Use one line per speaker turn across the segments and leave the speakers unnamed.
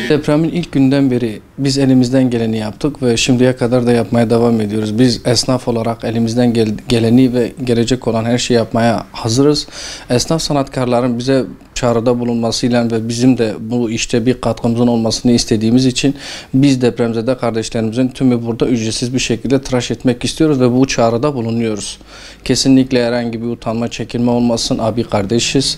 Depremin ilk günden beri biz elimizden geleni yaptık ve şimdiye kadar da yapmaya devam ediyoruz. Biz esnaf olarak elimizden geleni ve gelecek olan her şeyi yapmaya hazırız. Esnaf sanatkarların bize çağrıda bulunmasıyla ve bizim de bu işte bir katkımızın olmasını istediğimiz için biz depremzede kardeşlerimizin tümü burada ücretsiz bir şekilde tıraş etmek istiyoruz ve bu çağrıda bulunuyoruz. Kesinlikle herhangi bir utanma, çekinme olmasın. Abi kardeşiz.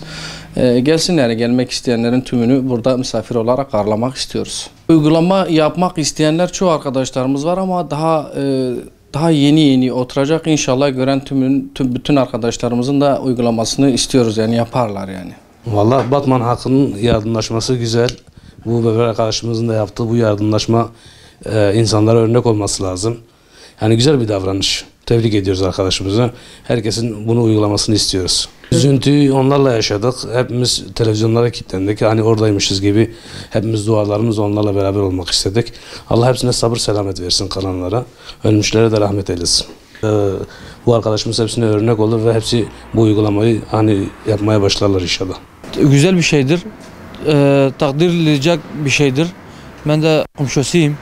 Gelsinler, gelmek isteyenlerin tümünü burada misafir olarak ağırlamak istiyoruz. Uygulama yapmak isteyenler çoğu arkadaşlarımız var ama daha yeni oturacak. İnşallah gören bütün arkadaşlarımızın da uygulamasını istiyoruz, yani yaparlar yani.
Vallahi Batman halkının yardımlaşması güzel. Bu Beber arkadaşımızın da yaptığı bu yardımlaşma insanlara örnek olması lazım. Yani güzel bir davranış. Tebrik ediyoruz arkadaşımızı. Herkesin bunu uygulamasını istiyoruz. Üzüntüyü onlarla yaşadık. Hepimiz televizyonlara kilitlendik. Hani oradaymışız gibi hepimiz dualarımızla onlarla beraber olmak istedik. Allah hepsine sabır selamet versin kalanlara. Ölmüşlere de rahmet eylesin. Bu arkadaşımız hepsine örnek olur ve hepsi bu uygulamayı yapmaya başlarlar inşallah.
Güzel bir şeydir. Takdir edilecek bir şeydir. Ben de komşusuyum.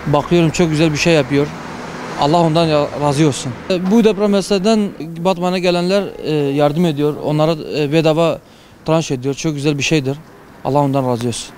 Bakıyorum çok güzel bir şey yapıyor. Allah ondan razı olsun. Bu depremzededen Batman'a gelenler yardım ediyor. Onlara bedava tranş ediyor. Çok güzel bir şeydir. Allah ondan razı olsun.